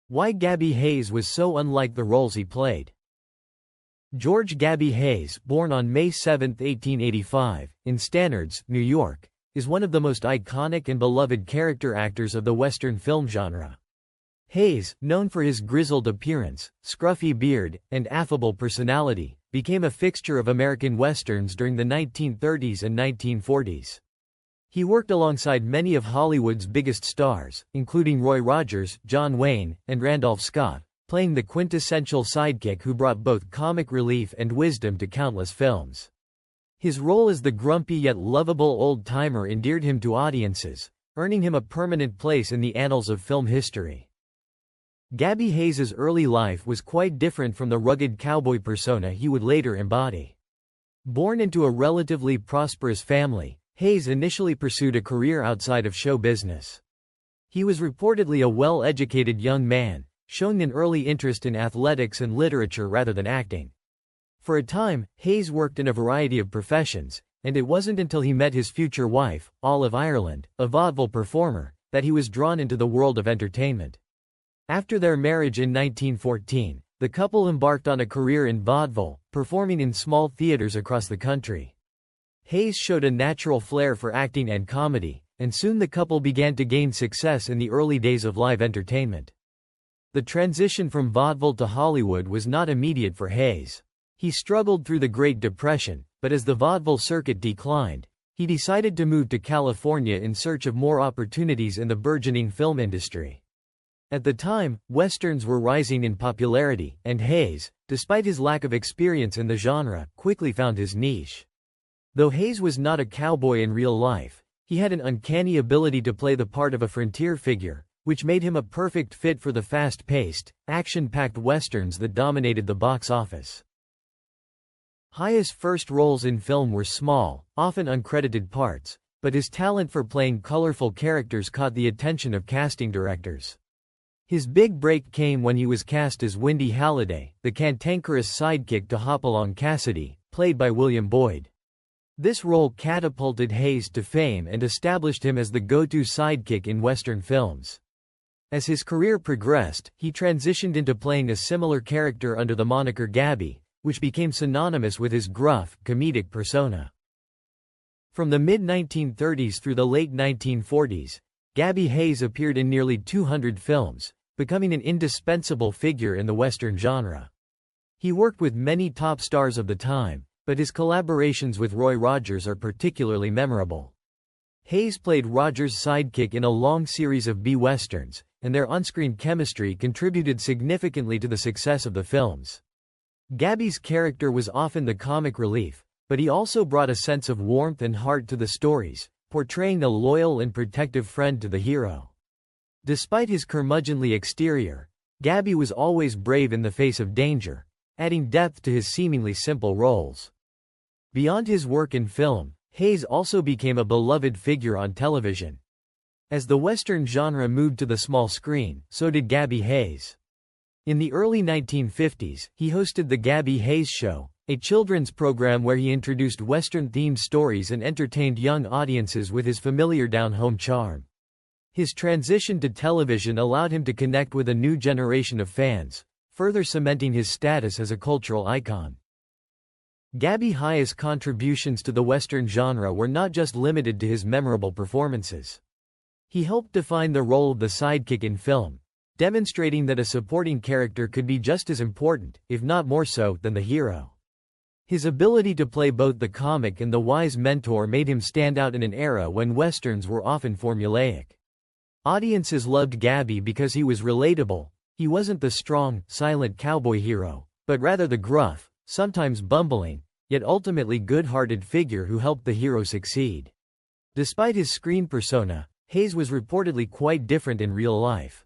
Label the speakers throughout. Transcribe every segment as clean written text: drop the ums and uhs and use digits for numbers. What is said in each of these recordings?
Speaker 1: Why Gabby Hayes was so unlike the roles he played. George Gabby Hayes, born on May 7, 1885, in Stannards, New York, is one of the most iconic and beloved character actors of the Western film genre. Hayes, known for his grizzled appearance, scruffy beard, and affable personality, became a fixture of American Westerns during the 1930s and 1940s. He worked alongside many of Hollywood's biggest stars, including Roy Rogers, John Wayne, and Randolph Scott, playing the quintessential sidekick who brought both comic relief and wisdom to countless films. His role as the grumpy yet lovable old-timer endeared him to audiences, earning him a permanent place in the annals of film history. Gabby Hayes's early life was quite different from the rugged cowboy persona he would later embody. Born into a relatively prosperous family, Hayes initially pursued a career outside of show business. He was reportedly a well-educated young man, showing an early interest in athletics and literature rather than acting. For a time, Hayes worked in a variety of professions, and it wasn't until he met his future wife, Olive Ireland, a vaudeville performer, that he was drawn into the world of entertainment. After their marriage in 1914, the couple embarked on a career in vaudeville, performing in small theaters across the country. Hayes showed a natural flair for acting and comedy, and soon the couple began to gain success in the early days of live entertainment. The transition from vaudeville to Hollywood was not immediate for Hayes. He struggled through the Great Depression, but as the vaudeville circuit declined, he decided to move to California in search of more opportunities in the burgeoning film industry. At the time, westerns were rising in popularity, and Hayes, despite his lack of experience in the genre, quickly found his niche. Though Hayes was not a cowboy in real life, he had an uncanny ability to play the part of a frontier figure, which made him a perfect fit for the fast-paced, action-packed westerns that dominated the box office. Hayes' first roles in film were small, often uncredited parts, but his talent for playing colorful characters caught the attention of casting directors. His big break came when he was cast as Windy Halliday, the cantankerous sidekick to Hopalong Cassidy, played by William Boyd. This role catapulted Hayes to fame and established him as the go-to sidekick in Western films. As his career progressed, he transitioned into playing a similar character under the moniker Gabby, which became synonymous with his gruff, comedic persona. From the mid-1930s through the late 1940s, Gabby Hayes appeared in nearly 200 films, becoming an indispensable figure in the Western genre. He worked with many top stars of the time, but his collaborations with Roy Rogers are particularly memorable. Hayes played Rogers' sidekick in a long series of B-westerns, and their on-screen chemistry contributed significantly to the success of the films. Gabby's character was often the comic relief, but he also brought a sense of warmth and heart to the stories, portraying a loyal and protective friend to the hero. Despite his curmudgeonly exterior, Gabby was always brave in the face of danger, adding depth to his seemingly simple roles. Beyond his work in film, Hayes also became a beloved figure on television. As the Western genre moved to the small screen, so did Gabby Hayes. In the early 1950s, he hosted The Gabby Hayes Show, a children's program where he introduced Western-themed stories and entertained young audiences with his familiar down-home charm. His transition to television allowed him to connect with a new generation of fans, further cementing his status as a cultural icon. Gabby Hayes' contributions to the Western genre were not just limited to his memorable performances. He helped define the role of the sidekick in film, demonstrating that a supporting character could be just as important, if not more so, than the hero. His ability to play both the comic and the wise mentor made him stand out in an era when westerns were often formulaic. Audiences loved Gabby because he was relatable. He wasn't the strong, silent cowboy hero, but rather the gruff, sometimes bumbling, yet ultimately good-hearted figure who helped the hero succeed. Despite his screen persona, Hayes was reportedly quite different in real life.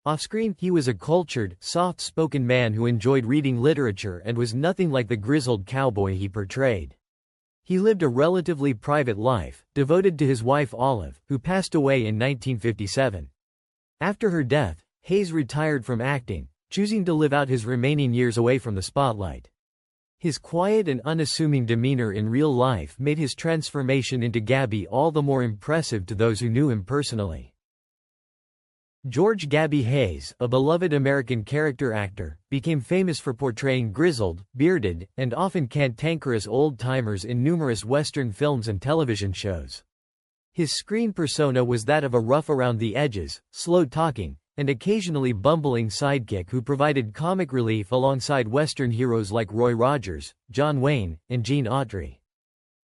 Speaker 1: Off-screen, he was a cultured, soft-spoken man who enjoyed reading literature and was nothing like the grizzled cowboy he portrayed. He lived a relatively private life, devoted to his wife Olive, who passed away in 1957. After her death, Hayes retired from acting, choosing to live out his remaining years away from the spotlight. His quiet and unassuming demeanor in real life made his transformation into Gabby all the more impressive to those who knew him personally. George "Gabby" Hayes, a beloved American character actor, became famous for portraying grizzled, bearded, and often cantankerous old-timers in numerous Western films and television shows. His screen persona was that of a rough-around-the-edges, slow-talking, and occasionally bumbling sidekick who provided comic relief alongside Western heroes like Roy Rogers, John Wayne, and Gene Autry.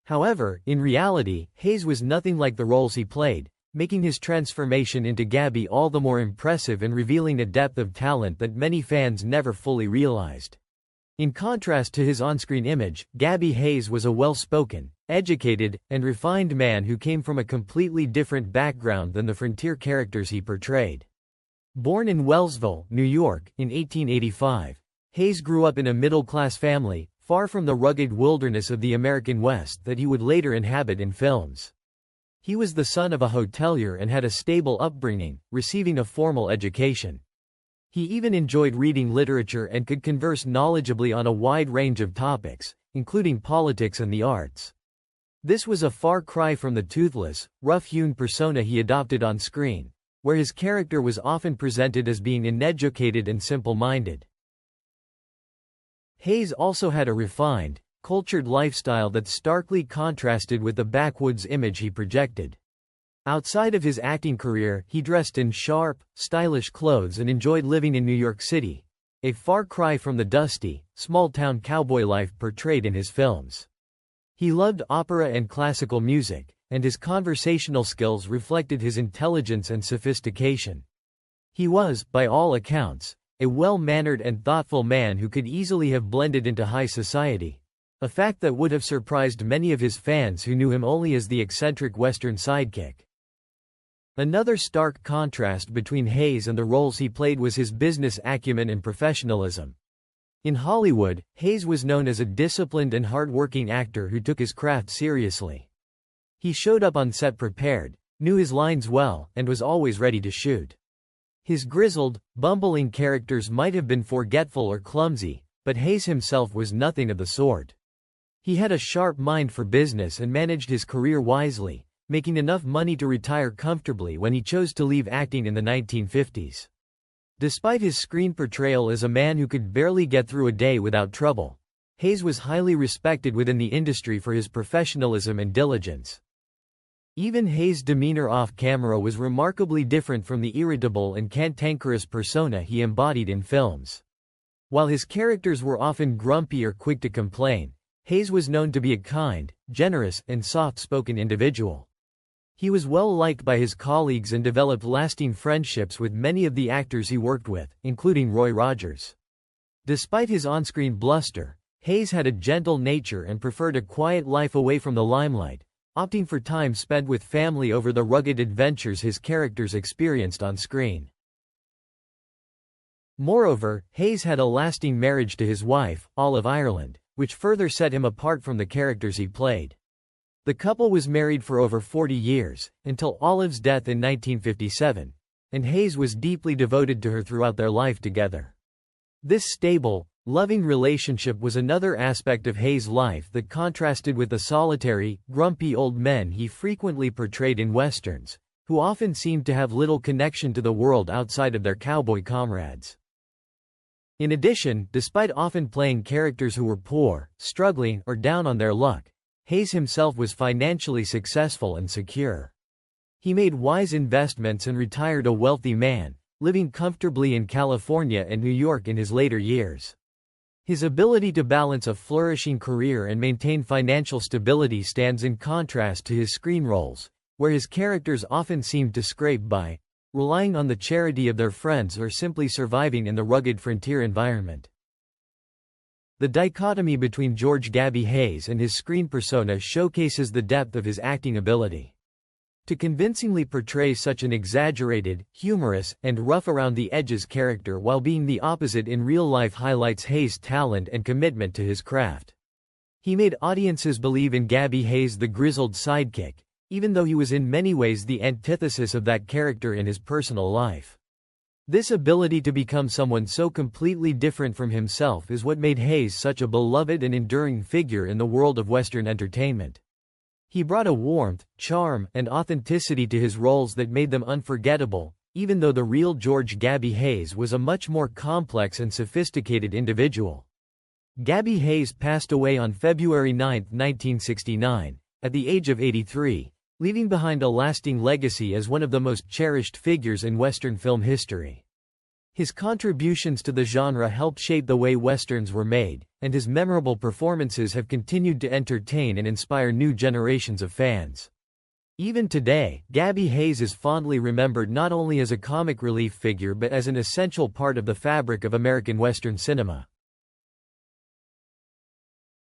Speaker 1: However, in reality, Hayes was nothing like the roles he played, making his transformation into Gabby all the more impressive and revealing a depth of talent that many fans never fully realized. In contrast to his on-screen image, Gabby Hayes was a well-spoken, educated, and refined man who came from a completely different background than the frontier characters he portrayed. Born in Wellsville, New York, in 1885, Hayes grew up in a middle-class family, far from the rugged wilderness of the American West that he would later inhabit in films. He was the son of a hotelier and had a stable upbringing, receiving a formal education. He even enjoyed reading literature and could converse knowledgeably on a wide range of topics, including politics and the arts. This was a far cry from the toothless, rough-hewn persona he adopted on screen, where his character was often presented as being uneducated and simple-minded. Hayes also had a refined, cultured lifestyle that starkly contrasted with the backwoods image he projected. Outside of his acting career, he dressed in sharp, stylish clothes and enjoyed living in New York City, a far cry from the dusty, small-town cowboy life portrayed in his films. He loved opera and classical music, and his conversational skills reflected his intelligence and sophistication. He was, by all accounts, a well-mannered and thoughtful man who could easily have blended into high society, a fact that would have surprised many of his fans who knew him only as the eccentric Western sidekick. Another stark contrast between Hayes and the roles he played was his business acumen and professionalism. In Hollywood, Hayes was known as a disciplined and hard-working actor who took his craft seriously. He showed up on set prepared, knew his lines well, and was always ready to shoot. His grizzled, bumbling characters might have been forgetful or clumsy, but Hayes himself was nothing of the sort. He had a sharp mind for business and managed his career wisely, making enough money to retire comfortably when he chose to leave acting in the 1950s. Despite his screen portrayal as a man who could barely get through a day without trouble, Hayes was highly respected within the industry for his professionalism and diligence. Even Hayes' demeanor off-camera was remarkably different from the irritable and cantankerous persona he embodied in films. While his characters were often grumpy or quick to complain, Hayes was known to be a kind, generous, and soft-spoken individual. He was well-liked by his colleagues and developed lasting friendships with many of the actors he worked with, including Roy Rogers. Despite his on-screen bluster, Hayes had a gentle nature and preferred a quiet life away from the limelight, opting for time spent with family over the rugged adventures his characters experienced on screen. Moreover, Hayes had a lasting marriage to his wife, Olive Ireland, which further set him apart from the characters he played. The couple was married for over 40 years, until Olive's death in 1957, and Hayes was deeply devoted to her throughout their life together. This stable, loving relationship was another aspect of Hayes' life that contrasted with the solitary, grumpy old men he frequently portrayed in westerns, who often seemed to have little connection to the world outside of their cowboy comrades. In addition, despite often playing characters who were poor, struggling, or down on their luck, Hayes himself was financially successful and secure. He made wise investments and retired a wealthy man, living comfortably in California and New York in his later years. His ability to balance a flourishing career and maintain financial stability stands in contrast to his screen roles, where his characters often seemed to scrape by, relying on the charity of their friends or simply surviving in the rugged frontier environment. The dichotomy between George "Gabby" Hayes and his screen persona showcases the depth of his acting ability. To convincingly portray such an exaggerated, humorous, and rough-around-the-edges character while being the opposite in real life highlights Hayes' talent and commitment to his craft. He made audiences believe in Gabby Hayes, the grizzled sidekick, even though he was in many ways the antithesis of that character in his personal life. This ability to become someone so completely different from himself is what made Hayes such a beloved and enduring figure in the world of Western entertainment. He brought a warmth, charm, and authenticity to his roles that made them unforgettable, even though the real George Gabby Hayes was a much more complex and sophisticated individual. Gabby Hayes passed away on February 9, 1969, at the age of 83, leaving behind a lasting legacy as one of the most cherished figures in Western film history. His contributions to the genre helped shape the way Westerns were made, and his memorable performances have continued to entertain and inspire new generations of fans. Even today, Gabby Hayes is fondly remembered not only as a comic relief figure but as an essential part of the fabric of American Western cinema.